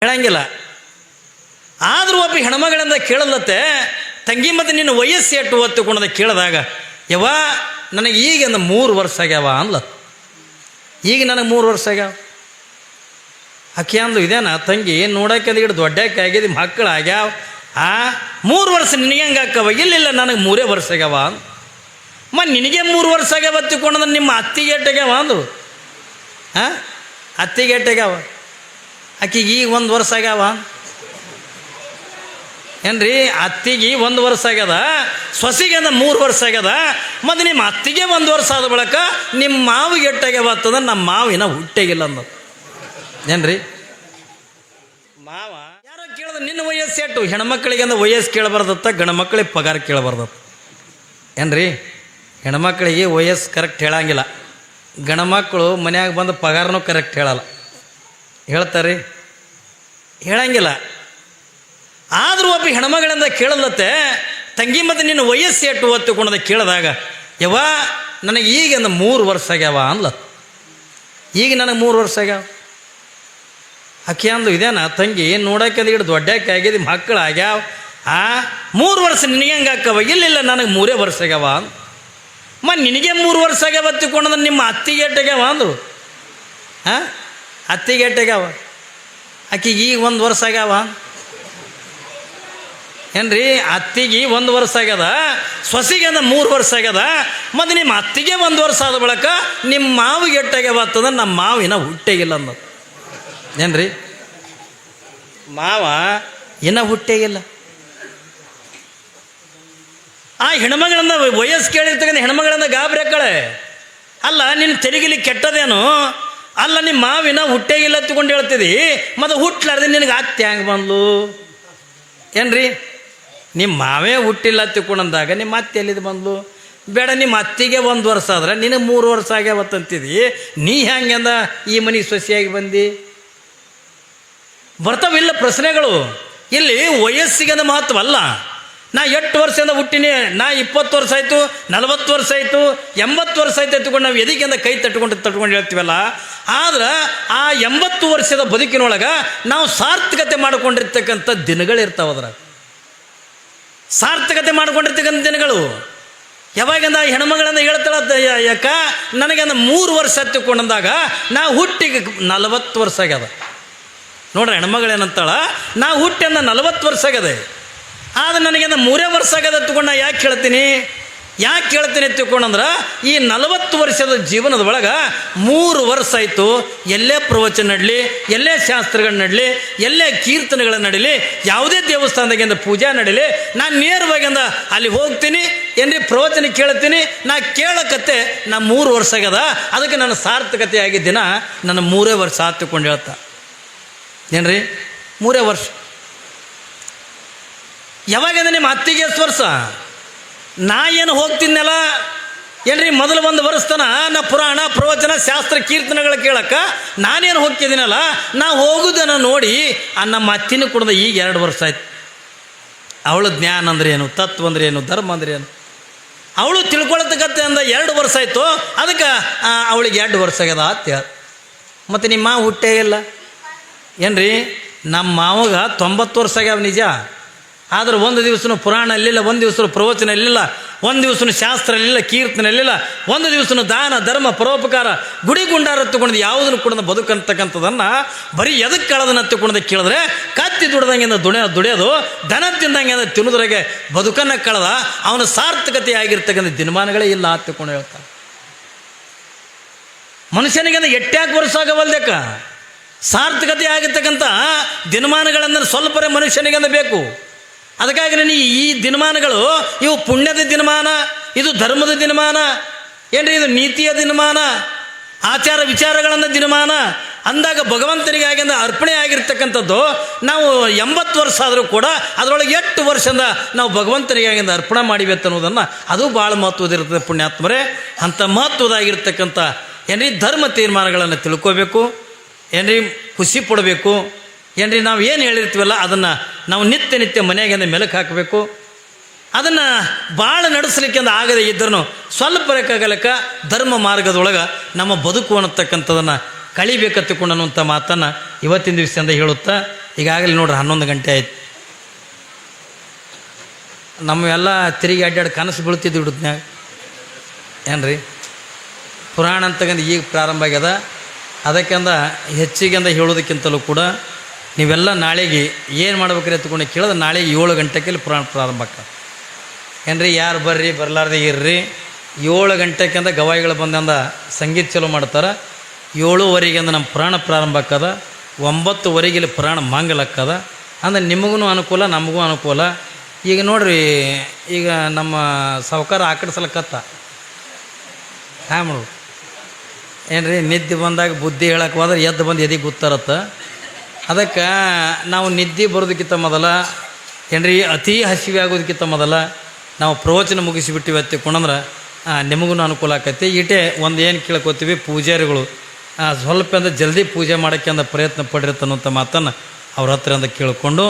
ಹೇಳಂಗಿಲ್ಲ. ಆದರೂ ಒಬ್ಬ ಹೆಣ್ಮಗಳಿಂದ ಕೇಳಲತ್ತೆ, ತಂಗಿ ಮತ್ತು ನಿನ್ನ ವಯಸ್ಸು ಎಷ್ಟು ಒತ್ತುಕೊಂಡದ ಕೇಳಿದಾಗ, ಯವ್ವ ನನಗೆ ಈಗ 3 ವರ್ಷ ಆಗ್ಯಾವ ಅನ್ಲ. ಈಗ ನನಗೆ 3 ವರ್ಷ ಆಗ್ಯಾವ. ಆಕೆ ಅಂದು, ಇದೇನ ತಂಗಿ ನೋಡೋಕೆ ಇಟ್ಟು ದೊಡ್ಡಕ್ಕೆ ಆಗಿದೆ, ಮಕ್ಕಳು ಆಗ್ಯಾವ. 3 ವರ್ಷ ನಿನಗೆ ಹೆಂಗೆ ಹಾಕವ? ಇಲ್ಲ ನನಗೆ 3 ವರ್ಷ ಆಗ್ಯಾವ. ನಿನಗೆ 3 ವರ್ಷ ಆಗ್ಯಾವ ಹತ್ತಿಕೊಂಡ್ರೆ ನಿಮ್ಮ ಅತ್ತಿಗೆ ಎಟ್ಟಾಗ್ಯಾವ ಅಂದರು. ಅತ್ತಿಗೆ ಎಟ್ಟಾಗ್ಯಾವ? ಆಕೆಗೆ ಈಗ 1 ವರ್ಷ ಆಗ್ಯಾವ ಏನ್ರಿ? ಅತ್ತಿಗೆ 1 ವರ್ಷ ಆಗ್ಯದ, ಸೊಸಿಗೆ 3 ವರ್ಷ ಆಗ್ಯದ. ಮತ್ತು ನಿಮ್ಮ ಅತ್ತಿಗೆ 1 ವರ್ಷ ಆದ ಬಳಿಕ ನಿಮ್ಮ ಮಾವಿಗೆ ಎಟ್ಟಾಗ್ಯಾವ ಅಂತಂದ್ರೆ ನಮ್ಮ ಮಾವಿನ ಹುಟ್ಟೆಗಿಲ್ಲ ಅನ್ನೋದು ಏನ್ರಿ? ಮಾವ ಯಾರೋ ಕೇಳಿದ್ರೆ ನಿನ್ನ ವಯಸ್ಸು ಎಟ್ಟು? ಹೆಣ್ಮಕ್ಳಿಗೆ ಅಂದ್ರೆ ವಯಸ್ಸು ಕೇಳಬಾರ್ದತ್ತ, ಗಂಡು ಮಕ್ಕಳಿಗೆ ಪಗಾರ ಕೇಳಬಾರ್ದತ್ತ ಏನ್ರಿ? ಹೆಣ್ಮಕ್ಳಿಗೆ ವಯಸ್ಸು ಕರೆಕ್ಟ್ ಹೇಳಂಗಿಲ್ಲ, ಗಂಡು ಮಕ್ಕಳು ಮನ್ಯಾಗ ಬಂದು ಪಗಾರನೂ ಕರೆಕ್ಟ್ ಹೇಳಲ್ಲ. ಹೇಳ್ತಾರೆ? ಹೇಳಂಗಿಲ್ಲ. ಆದರೂ ಒಬ್ಬ ಹೆಣ್ಮಗಳಿಂದ ಕೇಳಲತ್ತೆ, ತಂಗಿ ಮತ್ತು ನಿನ್ನ ವಯಸ್ಸು ಎಷ್ಟು ಒತ್ತುಕೊಂಡದ ಕೇಳಿದಾಗ, ಯವ್ವ ನನಗೆ ಈಗ 3 ವರ್ಷ ಆಗ್ಯಾವ ಅನ್ಲ. ಈಗ ನನಗೆ 3 ವರ್ಷ ಆಗ್ಯಾವ. ಆಕೆ ಅಂದು, ಇದೇನ ತಂಗಿ ನೋಡೋಕೆ ಇಟ್ಟು ದೊಡ್ಡಕ್ಕೆ ಆಗಿದೆ, ಮಕ್ಕಳು ಆಗ್ಯಾವ. 3 ವರ್ಷ ನಿನಗೆ ಹೆಂಗೆ ಹಾಕವ? ಇಲ್ಲ ನನಗೆ 3 ವರ್ಷ ಆಗ್ಯಾವ. ನಿನಗೆ 3 ವರ್ಷ ಆಗ್ಯಾವ ಹತ್ತಿಕೊಂಡ್ರೆ ನಿಮ್ಮ ಅತ್ತಿಗೆ ಎಟ್ಟಾಗ್ಯಾವ ಅಂದರು. ಅತ್ತಿಗೆ ಎಟ್ಟಾಗ್ಯಾವ? ಆಕೆಗೆ ಈಗ 1 ವರ್ಷ ಆಗ್ಯಾವ ಏನ್ರಿ? ಅತ್ತಿಗೆ 1 ವರ್ಷ ಆಗ್ಯದ, ಸೊಸಿಗೆ 3 ವರ್ಷ ಆಗ್ಯದ. ಮತ್ತು ನಿಮ್ಮ ಅತ್ತಿಗೆ 1 ವರ್ಷ ಆದ ಬಳಿಕ ನಿಮ್ಮ ಮಾವಿಗೆ ಎಟ್ಟಾಗ್ಯಾವ ಅಂತಂದ್ರೆ ನಮ್ಮ ಮಾವಿನ ಹುಟ್ಟೆಗಿಲ್ಲ ಅನ್ನೋದು ಏನ್ರಿ? ಮಾವ ಇನ್ನೂ ಹುಟ್ಟೆಗಿಲ್ಲ. ಆ ಹೆಣ್ಮಗಳಿಂದ ವಯಸ್ಸು ಕೇಳಿರ್ತಕ್ಕಂಥ ಹೆಣ್ಮಗಳಿಂದ ಗಾಬರಿ ಹಾಕಳೆ. ಅಲ್ಲ ನಿನ್ನ ತೆರಿಗಿಲಿ ಕೆಟ್ಟದೇನು? ಅಲ್ಲ ನಿಮ್ಮ ಮಾವಿನ ಹುಟ್ಟೆಗಿಲ್ಲ ಹತ್ಕೊಂಡು ಹೇಳ್ತಿದ್ದಿ, ಮತ್ತು ಹುಟ್ಟಲಾರ್ದೆ ನಿನಗೆ ಅತ್ತೆ ಹ್ಯಾಂಗೆ ಬಂದ್ಲು ಏನ್ರಿ? ನಿಮ್ಮ ಮಾವೇ ಹುಟ್ಟಿಲ್ಲ ತಿಳ್ಕೊಂಡಂದಾಗ ನಿಮ್ಮ ಅತ್ತೆ ಎಲ್ಲಿದ್ದು ಬಂದ್ಲು? ಬೇಡ, ನಿಮ್ಮ ಅತ್ತಿಗೆ 1 ವರ್ಷ ಆದ್ರೆ ನಿನಗೆ 3 ವರ್ಷ ಆಗ್ಯಾವತ್ತಂತಿದ್ದಿ, ನೀ ಹೆಂಗೆಂದ ಈ ಮನೆಗೆ ಸೊಸೆಯಾಗಿ ಬಂದು? ಬರ್ತಾವಿಲ್ಲ ಪ್ರಶ್ನೆಗಳು. ಇಲ್ಲಿ ವಯಸ್ಸಿಗೆ ಮಹತ್ವ ಅಲ್ಲ. ನಾ 8 ವರ್ಷದಿಂದ ಹುಟ್ಟಿನಿ, ನಾ 20 ವರ್ಷ ಆಯಿತು, 40 ವರ್ಷ ಆಯಿತು, 80 ವರ್ಷ ಆಯ್ತು ಎತ್ಕೊಂಡು ನಾವು ಎದಕ್ಕಿಂದ ಕೈ ತಟ್ಕೊಂಡು ಹೇಳ್ತೀವಲ್ಲ. ಆದ್ರೆ ಆ 80 ವರ್ಷದ ಬದುಕಿನೊಳಗೆ ನಾವು ಸಾರ್ಥಕತೆ ಮಾಡಿಕೊಂಡಿರ್ತಕ್ಕಂಥ ದಿನಗಳಿರ್ತಾವೆ. ಅದ್ರ ಸಾರ್ಥಕತೆ ಮಾಡ್ಕೊಂಡಿರ್ತಕ್ಕಂಥ ದಿನಗಳು ಯಾವಾಗಿಂದ ಹೆಣ್ಮಗಳಿಂದ ಹೇಳ್ತಾಳ, ಯಾಕ ನನಗೆ 3 ವರ್ಷ ಹತ್ತಿಕೊಂಡಂದಾಗ ನಾ ಹುಟ್ಟಿಗೆ 40 ವರ್ಷ ಆಗ್ಯದ. ನೋಡ್ರಿ ಹೆಣ್ಮಗಳೇನಂತಾಳ, ನಾ ಹುಟ್ಟಿ 40 ವರ್ಷ ಆಗ್ಯದೆ, ಆದರೆ ನನಗೆ 3 ವರ್ಷ ಆಗ್ಯದ ಹತ್ಕೊಂಡು ನಾ ಯಾಕೆ ಹೇಳ್ತೀನಿ ತಿಳ್ಕೊಂಡಂದ್ರೆ, ಈ 40 ವರ್ಷದ ಜೀವನದ ಒಳಗೆ 3 ವರ್ಷ ಆಯಿತು. ಎಲ್ಲೇ ಪ್ರವಚನ ನಡಲಿ, ಎಲ್ಲೇ ಶಾಸ್ತ್ರಗಳು ನಡಲಿ, ಎಲ್ಲೇ ಕೀರ್ತನೆಗಳು ನಡೀಲಿ, ಯಾವುದೇ ದೇವಸ್ಥಾನದಾಗಿಂದ ಪೂಜೆ ನಡೀಲಿ, ನಾನು ನೇರವಾಗಿ ಅಲ್ಲಿ ಹೋಗ್ತೀನಿ ಏನ್ರಿ, ಪ್ರವಚನ ಕೇಳ್ತೀನಿ. ನಾ ಕೇಳಕತ್ತೆ ನಾ 3 ವರ್ಷ ಆಗ್ಯದ, ಅದಕ್ಕೆ ನಾನು ಸಾರ್ಥಕತೆ ಆಗಿದ್ದಿನ ನನ್ನ 3 ವರ್ಷ ಹತ್ತಿಕೊಂಡು ಹೇಳ್ತಾ ಏನ್ರಿ? 3 ವರ್ಷ. ಯಾವಾಗಂದ್ರೆ ನಿಮ್ಮ ಅತ್ತಿಗೆ ಎಷ್ಟು ವರ್ಷ? ನಾ ಏನು ಹೋಗ್ತೀನಲ್ಲ ಏನ್ರಿ, ಮೊದಲು 1 ವರ್ಷತನ ನಾ ಪುರಾಣ ಪ್ರವಚನ ಶಾಸ್ತ್ರ ಕೀರ್ತನೆಗಳು ಕೇಳಕ್ಕೆ ನಾನೇನು ಹೋಗ್ತಿದ್ದೀನಲ್ಲ, ನಾ ಹೋಗೋದನ್ನು ನೋಡಿ ನಮ್ಮ ಅತ್ತಿನ ಕುಡ್ದ ಈಗ 2 ವರ್ಷ ಆಯ್ತು. ಅವಳು ಜ್ಞಾನ ಅಂದ್ರೆ ಏನು, ತತ್ವ ಅಂದ್ರೆ ಏನು, ಧರ್ಮ ಅಂದ್ರೆ ಏನು ಅವಳು ತಿಳ್ಕೊಳತಕ್ಕಂತೆ 2 ವರ್ಷ ಆಯಿತು. ಅದಕ್ಕೆ ಅವಳಿಗೆ 2 ವರ್ಷ ಆಗ್ಯದ ಅತ್ಯ. ಮತ್ತು ನಿಮ್ಮ ಮಾವ ಹುಟ್ಟೇ ಇಲ್ಲ ಏನ್ರಿ? ನಮ್ಮ ಮಾವಾಗ 90 ವರ್ಷ ಆಗ್ಯಾವ ನಿಜ. ಆದ್ರೆ 1 ದಿವಸನೂ ಪುರಾಣ ಅಲ್ಲಿಲ್ಲ, 1 ದಿವಸ ಪ್ರವಚನ ಇರಲಿಲ್ಲ, 1 ದಿವಸನೂ ಶಾಸ್ತ್ರ ಇರಲಿಲ್ಲ, ಕೀರ್ತನೆ ಇರಲಿಲ್ಲ, 1 ದಿವಸನೂ ದಾನ ಧರ್ಮ ಪರೋಪಕಾರ ಗುಡಿ ಗುಂಡಾರ ತಗೊಂಡು ಯಾವುದನ್ನು ಕೂಡ ಬದುಕಂತಕ್ಕಂಥದ್ದನ್ನು ಬರೀ ಎದಕ್ಕೆ ಕಳೆದನ್ನ ಹತ್ತಿಕೊಂಡದ ಕೇಳಿದ್ರೆ, ಕತ್ತಿ ದುಡ್ದಂಗೆ ದುಡಿಯೋದು, ದನ ತಿಂದಂಗೆ ತಿನ್ನೋದ್ರಾಗೆ ಬದುಕನ್ನು ಕಳೆದ ಅವನ ಸಾರ್ಥಕತೆ ಆಗಿರ್ತಕ್ಕಂಥ ದಿನಮಾನಗಳೇ ಇಲ್ಲ ಹತ್ತಿಕೊಂಡು ಹೇಳ್ತಾರೆ. ಮನುಷ್ಯನಿಗೆ ಎಟ್ಟ್ಯಾಕೆ ವರ್ಷ ಆಗವಲ್ದಕ್ಕ ಸಾರ್ಥಕತೆ ಆಗಿರ್ತಕ್ಕಂಥ ದಿನಮಾನಗಳಂದ್ರೆ ಸ್ವಲ್ಪರೇ ಮನುಷ್ಯನಿಗೆ ಬೇಕು. ಅದಕ್ಕಾಗಿ ಈ ದಿನಮಾನಗಳು ಇವು ಪುಣ್ಯದ ದಿನಮಾನ, ಇದು ಧರ್ಮದ ದಿನಮಾನ ಏನ್ರಿ, ಇದು ನೀತಿಯ ದಿನಮಾನ, ಆಚಾರ ವಿಚಾರಗಳನ್ನು ದಿನಮಾನ ಅಂದಾಗ ಭಗವಂತನಿಗೆ ಆಗಿಂದ ಅರ್ಪಣೆ ಆಗಿರ್ತಕ್ಕಂಥದ್ದು. ನಾವು 80 ವರ್ಷ ಆದರೂ ಕೂಡ ಅದರೊಳಗೆ 8 ವರ್ಷದಿಂದ ನಾವು ಭಗವಂತನಿಗೆ ಆಗಿಂದ ಅರ್ಪಣೆ ಮಾಡಿವೆ ಅನ್ನೋದನ್ನು ಅದು ಭಾಳ ಮಹತ್ವದಿರ್ತದೆ ಪುಣ್ಯಾತ್ಮರೇ. ಅಂಥ ಮಹತ್ವದಾಗಿರ್ತಕ್ಕಂಥ ಏನ್ರಿ ಧರ್ಮ ತೀರ್ಮಾನಗಳನ್ನು ತಿಳ್ಕೋಬೇಕು ಏನ್ರಿ, ಖುಷಿ ಪಡಬೇಕು ಏನ್ರಿ. ನಾವು ಏನು ಹೇಳಿರ್ತೀವಲ್ಲ ಅದನ್ನು ನಾವು ನಿತ್ಯ ಮನೆಯಾಗಿಂದ ಮೆಲುಕು ಹಾಕಬೇಕು. ಅದನ್ನು ಭಾಳ ನಡೆಸಲಿಕ್ಕೆ ಆಗದೇ ಇದ್ರೂ ಸ್ವಲ್ಪ ಬೇಕಾಗಲಕ್ಕ ಧರ್ಮ ಮಾರ್ಗದೊಳಗೆ ನಮ್ಮ ಬದುಕು ಅನ್ನತಕ್ಕಂಥದ್ದನ್ನು ಕಳಿಬೇಕತ್ತಿಕೊಂಡು ಅನ್ನುವಂಥ ಮಾತನ್ನು ಇವತ್ತಿನ ದಿವಸದಿಂದ ಹೇಳುತ್ತಾ ಈಗಾಗಲೇ ನೋಡ್ರಿ 11 ಗಂಟೆ ಆಯ್ತು. ನಮ್ಮೆಲ್ಲ ತಿರುಗಿ ಅಡ್ಡಾಡಿ ಕನಸು ಬೀಳ್ತಿದ್ದು ಹಿಡಿದ್ನ್ಯಾಗ ಏನ್ರಿ ಪುರಾಣ ಅಂತಕ್ಕಂದು ಈಗ ಪ್ರಾರಂಭ ಆಗ್ಯದ. ಅದಕ್ಕಿಂತ ಹೆಚ್ಚಿಗೆಂದ ಹೇಳೋದಕ್ಕಿಂತಲೂ ಕೂಡ ನೀವೆಲ್ಲ ನಾಳೆಗೆ ಏನು ಮಾಡ್ಬೇಕ್ರಿ ಎತ್ಕೊಂಡು ಕೇಳಿದ್ರೆ ನಾಳೆಗೆ 7 ಗಂಟೆಗೆ ಪುರಾಣ ಪ್ರಾರಂಭ ಆಗ್ತದೆ ಏನ್ರಿ. ಯಾರು ಬರ್ರಿ ಬರಲಾರ್ದೆ ಇರ್ರಿ. 7 ಗಂಟೆಗಿಂದ ಗವಾಯಿಗಳು ಬಂದಂದ ಸಂಗೀತ ಚಲೋ ಮಾಡ್ತಾರೆ. 7:15 ನಮ್ಮ ಪುರಾಣ ಪ್ರಾರಂಭ ಆಗ್ತದ. 9:00 ಇಲ್ಲಿ ಪುರಾಣ ಮಾಂಗಲಕ್ಕದ. ಅಂದ್ರೆ ನಿಮಗೂ ಅನುಕೂಲ ನಮಗೂ ಅನುಕೂಲ. ಈಗ ನೋಡ್ರಿ, ಈಗ ನಮ್ಮ ಸಾವುಕಾರ ಆಕಡಿಸಲಕ್ಕತ್ತ ಹ್ಯಾಂಗ ಮಾಡೋದು ಏನ್ರಿ. ನಿದ್ದೆ ಬಂದಾಗ ಬುದ್ಧಿ ಹೇಳಕ್ಕೆ ಹೋದ್ರೆ ಎದ್ದು ಬಂದು ಎದಿಗೆ ಗೊತ್ತಾರತ್ತ. ಅದಕ್ಕೆ ನಾವು ನಿದ್ದೆ ಬರೋದಕ್ಕಿಂತ ಮೊದಲ ಏನ್ರಿ ಅತಿ ಹಸಿವೆ ಆಗೋದಕ್ಕಿಂತ ಮೊದಲ ನಾವು ಪ್ರವಚನ ಮುಗಿಸಿಬಿಟ್ಟಿವಿ ಹತ್ತಿಕೊಂಡ್ರೆ ನಿಮಗೂ ಅನುಕೂಲ ಆಕೈತಿ. ಈಟೆ ಒಂದು ಏನು ಕೇಳ್ಕೊತೀವಿ, ಪೂಜಾರಿಗಳು ಸ್ವಲ್ಪ ಅಂದ್ರೆ ಜಲ್ದಿ ಪೂಜೆ ಮಾಡೋಕ್ಕೆ ಅಂದ ಪ್ರಯತ್ನ ಪಡಿರತ್ತನ್ನುವಂಥ ಮಾತನ್ನು ಅವ್ರ ಹತ್ರ ಅಂದ ಕೇಳಿಕೊಂಡು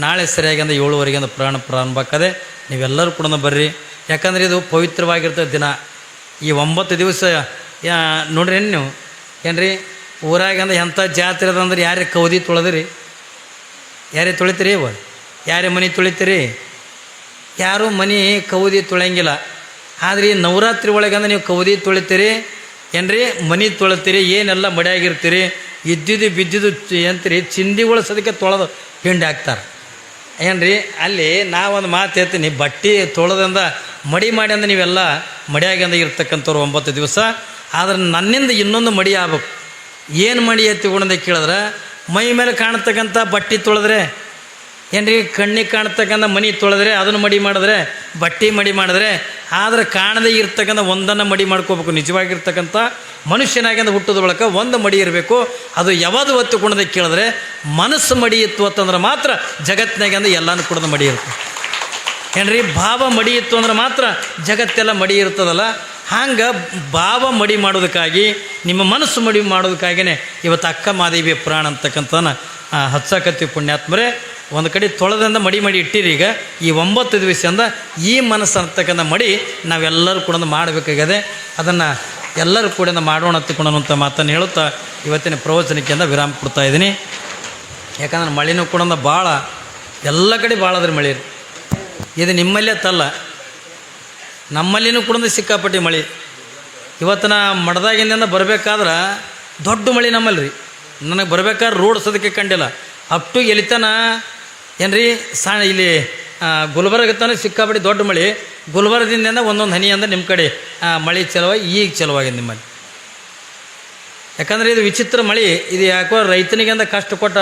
ನಾಳೆ ಸರಿಯಾಗಿ ಅಂದ 7:15 ಪುರಾಣ ಪ್ರಾರಂಭ ಆಗ್ತದೆ. ನೀವೆಲ್ಲರೂ ಕೂಡ ಬರ್ರಿ. ಯಾಕಂದರೆ ಇದು ಪವಿತ್ರವಾಗಿರ್ತದೆ ದಿನ. ಈ 9 ದಿವಸ ನೋಡ್ರಿ ನೀವು ಏನ್ರಿ ಊರಾಗಂದ್ರೆ ಎಂಥ ಜಾತ್ರೆ ಅದಂದ್ರೆ ಯಾರೇ ಕೌದಿ ತೊಳೆದ್ರಿ, ಯಾರೇ ತೊಳಿತೀರಿ ಇವ, ಯಾರೇ ಮನೆ ತೊಳಿತೀರಿ, ಯಾರೂ ಮನೆ ಕೌದಿ ತೊಳೆಯಂಗಿಲ್ಲ. ಆದರೆ ಈ ನವರಾತ್ರಿ ಒಳಗಂದ್ರೆ ನೀವು ಕೌದಿ ತೊಳಿತೀರಿ ಏನ್ರಿ, ಮನೆ ತೊಳಿತೀರಿ, ಏನೆಲ್ಲ ಮಡಿಯಾಗಿರ್ತೀರಿ, ಇದ್ದಿದ್ದು ಬಿದ್ದಿದ್ದು ಎಂತೀರಿ ಚಿಂದಿಗಳು ಸದಕ್ಕೆ ತೊಳೆದು ಹಿಂಡಿ ಹಾಕ್ತಾರೆ ಏನ್ರಿ. ಅಲ್ಲಿ ನಾವೊಂದು ಮಾತು ಹೇಳ್ತೀನಿ, ಬಟ್ಟೆ ತೊಳೆದಿಂದ ಮಡಿ ಮಾಡಿ ಅಂದ್ರೆ ನೀವೆಲ್ಲ ಮಡಿಯಾಗಿಂದ ಇರ್ತಕ್ಕಂಥವ್ರು 9 ದಿವಸ. ಆದ್ರೆ ನನ್ನಿಂದ ಇನ್ನೊಂದು ಮಡಿ ಆಗ್ಬೇಕು. ಏನು ಮಡಿ ಎತ್ತಿಕೊಂಡೆ ಕೇಳಿದ್ರೆ, ಮೈ ಮೇಲೆ ಕಾಣ್ತಕ್ಕಂಥ ಬಟ್ಟೆ ತೊಳೆದ್ರೆ ಏನ್ರಿ, ಕಣ್ಣಿಗೆ ಕಾಣ್ತಕ್ಕಂಥ ಮನೆ ತೊಳೆದ್ರೆ ಅದನ್ನು ಮಡಿ ಮಾಡಿದ್ರೆ, ಬಟ್ಟೆ ಮಡಿ ಮಾಡಿದ್ರೆ, ಆದರೆ ಕಾಣದೇ ಇರ್ತಕ್ಕಂಥ ಒಂದನ್ನು ಮಡಿ ಮಾಡ್ಕೋಬೇಕು. ನಿಜವಾಗಿರ್ತಕ್ಕಂಥ ಮನುಷ್ಯನಾಗಿಂದ ಹುಟ್ಟೋದ ಬಳಕ ಒಂದು ಮಡಿ ಇರಬೇಕು. ಅದು ಯಾವುದು ಒತ್ತುಕೊಂಡದೆ ಕೇಳಿದ್ರೆ ಮನಸ್ಸು ಮಡಿ ಇತ್ತು ಅಂತಂದ್ರೆ ಮಾತ್ರ ಜಗತ್ತಿನಾಗಿಂದ ಎಲ್ಲನೂ ಕೂಡ ಮಡಿ ಇರುತ್ತೆ ಏನ್ರಿ. ಭಾವ ಮಡಿ ಇತ್ತು ಅಂದ್ರೆ ಮಾತ್ರ ಜಗತ್ತೆಲ್ಲ ಮಡಿ ಇರ್ತದಲ್ಲ. ಹಂಗೆ ಭಾವ ಮಡಿ ಮಾಡೋದಕ್ಕಾಗಿ, ನಿಮ್ಮ ಮನಸ್ಸು ಮಡಿ ಮಾಡೋದಕ್ಕಾಗಿಯೇ ಇವತ್ತು ಅಕ್ಕ ಮಾದೇವಿಯ ಪುರಾಣ ಅಂತಕ್ಕಂಥನ ಹಚ್ಚಕತ್ತಿ ಪುಣ್ಯಾತ್ಮರೇ. ಒಂದು ಕಡೆ ತೊಳೆದಿಂದ ಮಡಿ ಇಟ್ಟಿರಿ. ಈಗ ಈ 9 ದಿವಸದಿಂದ ಈ ಮನಸ್ಸು ಅಂತಕ್ಕಂಥ ಮಡಿ ನಾವೆಲ್ಲರೂ ಕೂಡ ಮಾಡಬೇಕಾಗಿದೆ. ಅದನ್ನು ಎಲ್ಲರೂ ಕೂಡ ಮಾಡೋಣ ಹತ್ತಿಕೊಳ್ಳೋಣ ಮಾತನ್ನು ಹೇಳುತ್ತಾ ಇವತ್ತಿನ ಪ್ರವಚನಕ್ಕಿಂತ ವಿರಾಮ ಕೊಡ್ತಾ ಇದ್ದೀನಿ. ಯಾಕಂದ್ರೆ ಮಳೆನೂ ಕೂಡ ಭಾಳ ಎಲ್ಲ ಕಡೆ ಭಾಳ ಅದ್ರಿ ಮಳೆ. ಇದು ನಿಮ್ಮಲ್ಲೇ ತಲ್ಲ, ನಮ್ಮಲ್ಲಿನೂ ಕೂಡ ಸಿಕ್ಕಾಪಟ್ಟಿ ಮಳೆ. ಇವತ್ತಿನ ಮಠದಾಗಿಂದ ಬರಬೇಕಾದ್ರೆ ದೊಡ್ಡ ಮಳೆ ನಮ್ಮಲ್ಲಿ ರೀ. ನನಗೆ ಬರಬೇಕಾದ್ರೆ ರೋಡ್ ಸದಕ್ಕೆ ಕಂಡಿಲ್ಲ. ಅಷ್ಟು ಎಲಿತನ ಏನ್ರಿ ಇಲ್ಲಿ ಗುಲ್ಬರ್ಗತನ ಸಿಕ್ಕಾಪಟ್ಟಿ ದೊಡ್ಡ ಮಳೆ. ಗುಲ್ಬರ್ಗದಿಂದ ಒಂದೊಂದು ಹನಿ ಅಂದ್ರೆ ನಿಮ್ಮ ಕಡೆ ಮಳೆ ಚಲವಾಗಿ ಈಗ ಚಲವಾಗಿದೆ ನಿಮ್ಮಲ್ಲಿ. ಯಾಕಂದರೆ ಇದು ವಿಚಿತ್ರ ಮಳೆ. ಇದು ಯಾಕೋ ರೈತನಿಗಿಂದ ಕಷ್ಟ ಕೊಟ್ಟ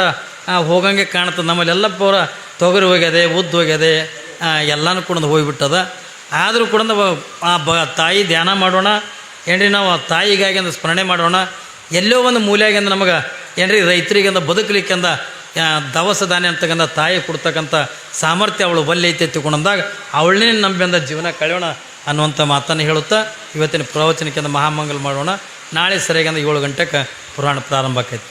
ಹೋಗಂಗೆ ಕಾಣ್ತದೆ. ನಮ್ಮಲ್ಲೆಲ್ಲ ಪೂರ ತೊಗರಿ ಹೋಗ್ಯದೆ, ಉದ್ದು ಹೋಗ್ಯದೆ, ಎಲ್ಲನೂ ಕೂಡ ಹೋಗಿಬಿಟ್ಟದ. ಆದರೂ ಕೂಡ ತಾಯಿ ಧ್ಯಾನ ಮಾಡೋಣ ಏನ್ರಿ, ನಾವು ತಾಯಿಗಾಗಿ ಅಂದ ಸ್ಮರಣೆ ಮಾಡೋಣ. ಎಲ್ಲೋ ಒಂದು ಮೂಲೆಯಾಗಿಂದ ನಮಗೆ ಏನ್ರಿ ರೈತರಿಗಿಂದ ಬದುಕಲಿಕ್ಕಿಂದ ದವಸ ಧಾನ್ಯ ಅಂತಕ್ಕಂಥ ತಾಯಿ ಕೊಡ್ತಕ್ಕಂಥ ಸಾಮರ್ಥ್ಯ ಅವಳು ಬಲ್ಲಿ ಐತೆ ತಿಳ್ಕೊಂಡಂದಾಗ ಅವಳನ್ನೇ ನಂಬಿಂದ ಜೀವನ ಕಳೆಯೋಣ ಅನ್ನುವಂಥ ಮಾತನ್ನು ಹೇಳುತ್ತಾ ಇವತ್ತಿನ ಪ್ರವಚನಕ್ಕಿಂತ ಮಹಾಮಂಗಲ ಮಾಡೋಣ. ನಾಳೆ ಸರಿಯಾಗಿ 7 ಗಂಟೆಗೆ ಪುರಾಣ ಪ್ರಾರಂಭ ಆಕೈತಿ.